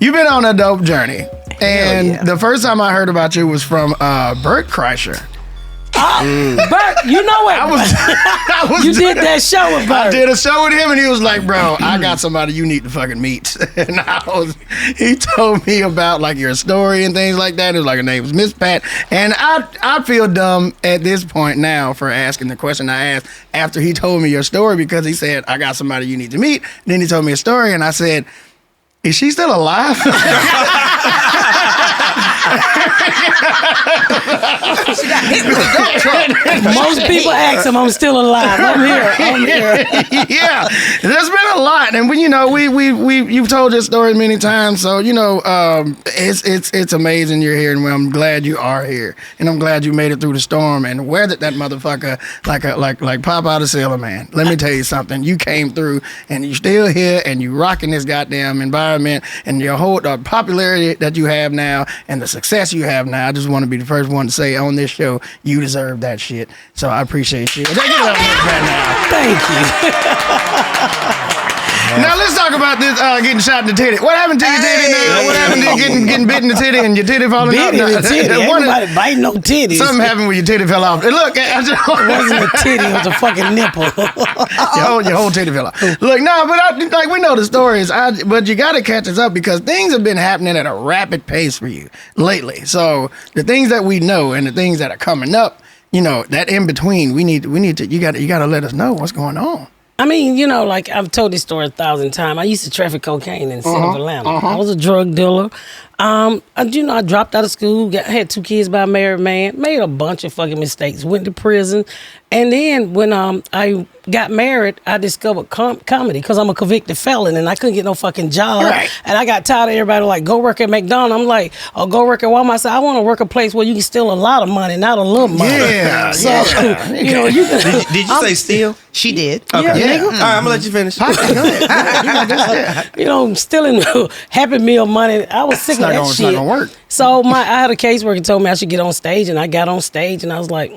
you've been on a dope journey. And the first time I heard about you was from Bert Kreischer. Bert, you know what? You did that show with Bert. I did a show with him, and he was like, "Bro, I got somebody you need to fucking meet." And he told me about like your story and things like that. It was like her name was Miss Pat, and I feel dumb at this point now for asking the question I asked after he told me your story, because he said, "I got somebody you need to meet." And then he told me a story, and I said, "Is she still alive?" She got hit with a dump truck. Most people ask him, "I'm still alive. I'm here." Yeah, there's been a lot, and you've told your story many times, so it's amazing you're here, and I'm glad you are here, and I'm glad you made it through the storm and weathered that motherfucker like pop out of Sailor Man. Let me tell you something, you came through, and you're still here, and you rocking this goddamn environment, and your whole popularity that you have now, and the success you have now. I just want to be the first one to say on this show, you deserve that shit. So I appreciate you. Take it up right now. Thank you. Now let's talk about this getting shot in the titty. What happened to your titty now? What happened to you getting bit in the titty and your titty falling out? Bit in the titty. Everybody biting no titties. Something happened when your titty fell off. And look, it wasn't a titty, it was a fucking nipple. your whole titty fell off. Look, but we know the stories, but you got to catch us up, because things have been happening at a rapid pace for you lately. So the things that we know and the things that are coming up, that in between, we need to. You got to let us know what's going on. I mean, like I've told this story 1,000 times. I used to traffic cocaine in the city of Atlanta. I was a drug dealer. I dropped out of school, had 2 kids by a married man, made a bunch of fucking mistakes, went to prison. And then when I got married, I discovered comedy, because I'm a convicted felon and I couldn't get no fucking job. Right. And I got tired of everybody like, go work at McDonald's. I'm like, or go work at Walmart. I said, I want to work a place where you can steal a lot of money, not a little money. Yeah. So, yeah. you can. Did you say steal? She did. Okay. Yeah. All right, I'm gonna let you finish. Stealing Happy Meal money. I was sick of that shit. It's not gonna work. So I had a caseworker told me I should get on stage, and I got on stage, and I was like,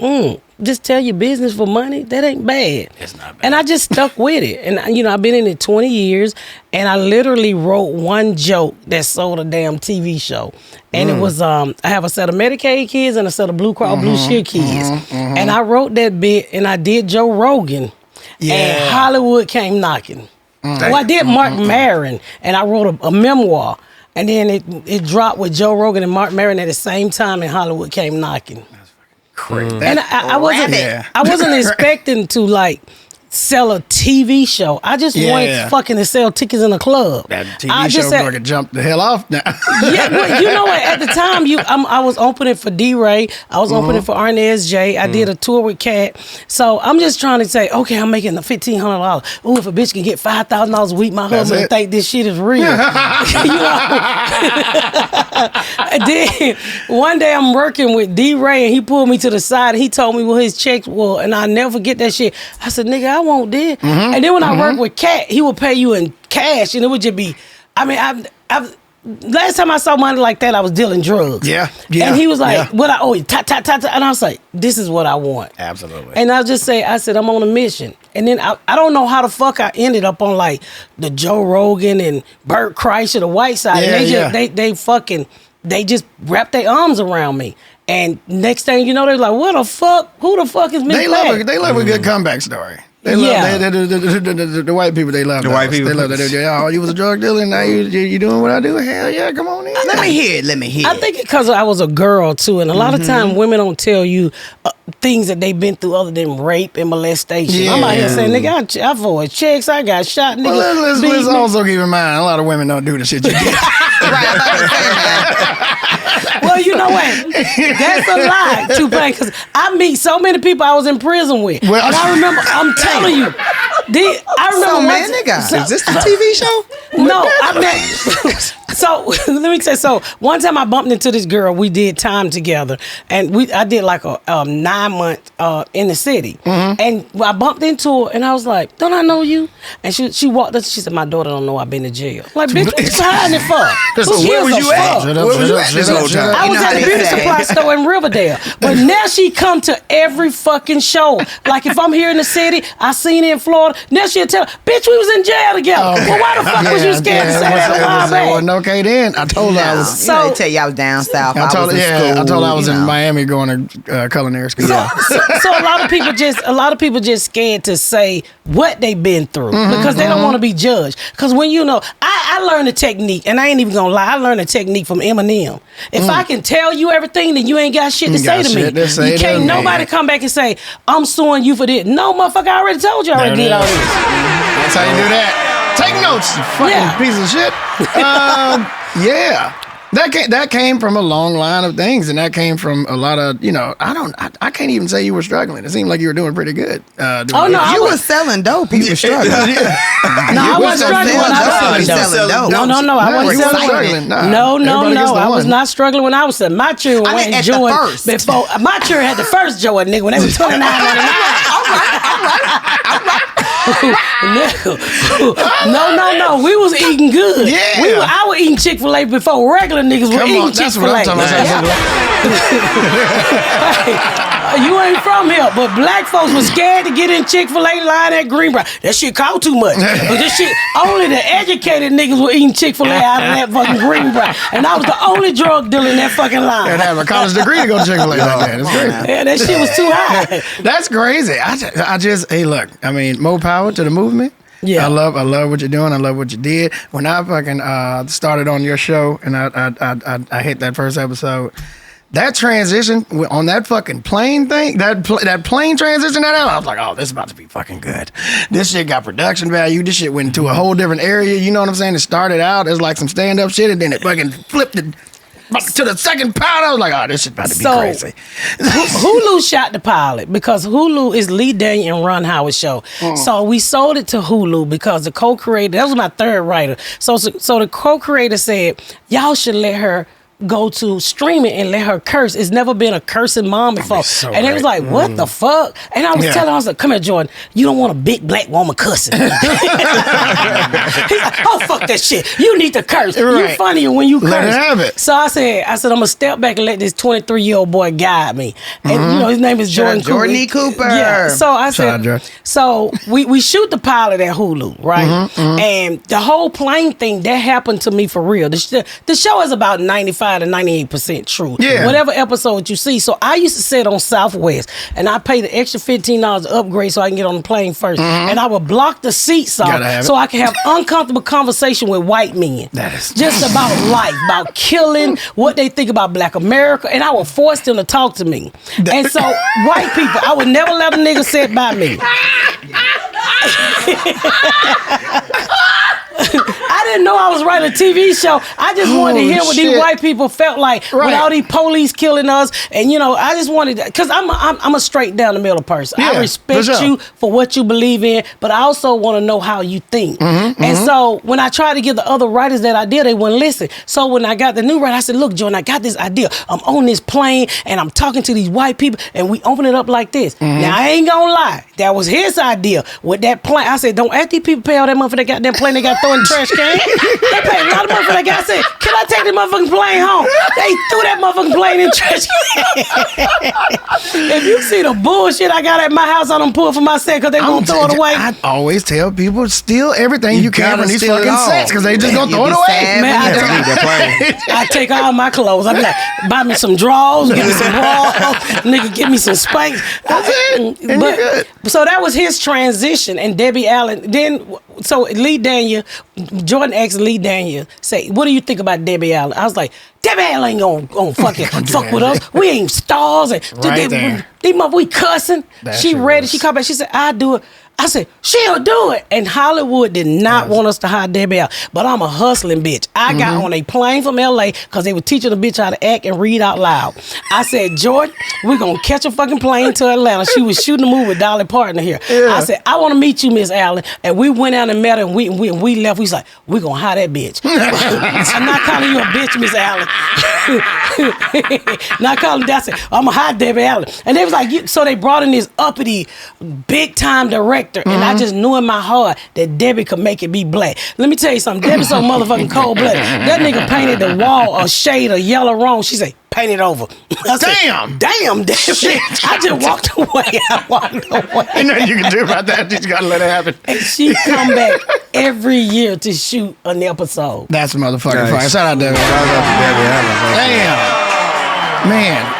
just tell your business for money? That ain't bad. It's not bad. And I just stuck with it. And, I've been in it 20 years, and I literally wrote one joke that sold a damn TV show. And it was, I have a set of Medicaid kids and a set of Blue Cross Blue Shield kids. And I wrote that bit, and I did Joe Rogan. Yeah. And Hollywood came knocking. Well, I did Mark Maron, and I wrote a memoir. And then it dropped with Joe Rogan and Mark Maron at the same time, and Hollywood came knocking. Crazy. And I wasn't expecting to sell a TV show. I just wanted fucking to sell tickets in a club. That TV show fucking jumped the hell off now. Yeah, well, you know what? At the time, I was opening for D-Ray. I was opening for Arnez J. I did a tour with Cat. So I'm just trying to say, okay, I'm making the $1,500. Ooh, if a bitch can get $5,000 a week, my husband will think this shit is real. And then one day I'm working with D-Ray, and he pulled me to the side, and he told me what his checks were, and I'll never forget that shit. I said, nigga, I won't this. And then when I worked with Cat, he would pay you in cash, and it would just be, I've last time I saw money like that, I was dealing drugs. Yeah. And he was like, what I owe you, ta. And I was like, this is what I want. Absolutely. And I said, I'm on a mission. And then I don't know how the fuck I ended up on the Joe Rogan and Bert Kreischer, the white side. Yeah, and they just wrapped their arms around me. And next thing you know, they're like, what the fuck? Who the fuck is Miss Pat? They love a good comeback story. They love the white people. They love the white people. They love that. You was a drug dealer, and now you doing what I do. Hell yeah, come on in. Let me hear it. I think because I was a girl too, and a lot of times women don't tell you things that they've been through other than rape and molestation. Yeah. I'm out here saying, nigga, I avoid checks. I got shot. Nigga, well, let's also keep in mind a lot of women don't do the shit you did. Well, you know what? That's a lie, TPain, because I meet so many people I was in prison with. Well, and I remember, I'm telling you, I remember is this the TV show? No, I met. So let me say. So one time I bumped into this girl. We did time together, and I did like a 9-month in the city. And I bumped into her, and I was like, "Don't I know you?" And she walked up. She said, "My daughter don't know I've been to jail." Like, bitch, what you hiding it for? So where was you at? Where was you at this whole time? I was at the beauty supply store in Riverdale. But now she come to every fucking show. Like if I'm here in the city, I seen her in Florida. Now she'll tell, bitch, we was in jail together. Well, why the fuck was you scared to say that a while back? Wasn't okay then. then I told her I was. So they tell you I was down south. I told her I was in Miami going to culinary school. So a lot of people just scared to say what they've been through because they don't want to be judged. Because when I learned a technique, and I ain't even gonna lie, I learned a technique from Eminem. If I can tell you everything, then you ain't got shit to say to me. You can't nobody come back and say, I'm suing you for this. No, motherfucker, I already told you I already did all this. That's how you do that. Take notes, you fucking piece of shit. Yeah. That came from a long line of things, and that came from a lot of, I can't even say you were struggling. It seemed like you were doing pretty good. You were selling dope. You were struggling. No, I wasn't struggling when I was selling dope. No, I wasn't struggling. No, I was not struggling when I was selling. My children went and joined before. My children had the first Jordan, nigga, when they were $29.99. No. We was eating good. Yeah. I was eating Chick-fil-A before regular niggas were eating Chick-fil-A. You ain't from here, but black folks was scared to get in Chick-fil-A line at Greenbrier. That shit cost too much. But this shit, only the educated niggas were eating Chick-fil-A out of that fucking Greenbrier. And I was the only drug dealer in that fucking line. And have a college degree to go to Chick-fil-A like that. That's crazy. Yeah, that shit was too high. That's crazy. I just, hey, look, I mean, more power to the movement. Yeah, I love what you're doing. I love what you did. When I fucking started on your show and I hit that first episode, that transition on that fucking plane thing, that plane transition, I was like, oh, this is about to be fucking good. This shit got production value. This shit went into a whole different area. You know what I'm saying? It started out as like some stand up shit, and then it fucking flipped it to the second pilot. I was like, oh, this shit about to be crazy. Hulu shot the pilot because Hulu is Lee Daniel and Ron Howard show. So we sold it to Hulu because the co-creator, that was my third writer. So the co-creator said, y'all should let her go to streaming and let her curse. It's never been a cursing mom before. And it was like, what the fuck? And I was telling her, I was like, come here, Jordan, you don't want a big black woman cussing. He's like, oh, fuck that shit. You need to curse. You're funnier when you curse. Let her have it. So I said, I'm going to step back and let this 23-year-old boy guide me. And, his name is Jordan Cooper. Yeah. So I said, so we shoot the pilot at Hulu, right? And the whole plane thing, that happened to me for real. The show is about 95 to 98% true. Yeah. Whatever episode you see. So I used to sit on Southwest and I paid the extra $15 to upgrade so I can get on the plane first. And I would block the seats off so I can have uncomfortable conversation with white men. That is just about life, about killing, what they think about Black America, and I would force them to talk to me. And so white people, I would never let a nigga sit by me. I didn't know I was writing a TV show. I just wanted to hear what these white people felt like with all these police killing us. And, I just wanted to, because I'm a straight down the middle person. I respect you for what you believe in, but I also want to know how you think. And so when I tried to give the other writers that idea, they wouldn't listen. So when I got the new writer, I said, look, Jordan, I got this idea. I'm on this plane and I'm talking to these white people and we open it up like this. Now, I ain't gonna lie. That was his idea with that plane. I said, don't ask these people pay all that money for that goddamn plane they got thrown in the trash can. They paid a lot of money for that guy. I said, can I take the motherfucking plane home? They threw that motherfucking plane in the trash can. If you see the bullshit I got at my house, I don't pull for myself because they gonna throw it away. I always tell people, steal everything you can from these fucking sets because they just gonna throw it away. Man, I take all my clothes. I be like, buy me some drawers, give me some bras, nigga, give me some spanks. That's it. And you're good. So that was his transition. And Debbie Allen, so Lee Daniel, Jordan asked Lee Daniel, say, what do you think about Debbie Allen? I was like, Debbie Allen ain't gonna fucking fuck with us. We ain't stars. And we cussing. She read it. She called back. She said, I do it. I said, she'll do it. And Hollywood did not want us to hire Debbie out. But I'm a hustling bitch. I got on a plane from LA because they were teaching the bitch how to act and read out loud. I said, Jordan, we're going to catch a fucking plane to Atlanta. She was shooting a movie with Dolly Parton here. Yeah. I said, I want to meet you, Miss Allen. And we went out and met her and we left. We was like, we're going to hire that bitch. I'm not calling you a bitch, Miss Allen. Not calling that. I said, I'm going to hire Debbie Allen. And they was like, so they brought in this uppity, big time director. And I just knew in my heart that Debbie could make it be black. Let me tell you something. Debbie's so motherfucking cold-blooded. That nigga painted the wall a shade of yellow wrong. She said, paint it over. I said, damn. Shit. I just walked away. Ain't nothing you can do about that. You just gotta let it happen. And she come back every year to shoot an episode. That's a motherfucking fire. Shout out to Debbie. Shout out to Debbie. Damn. Man.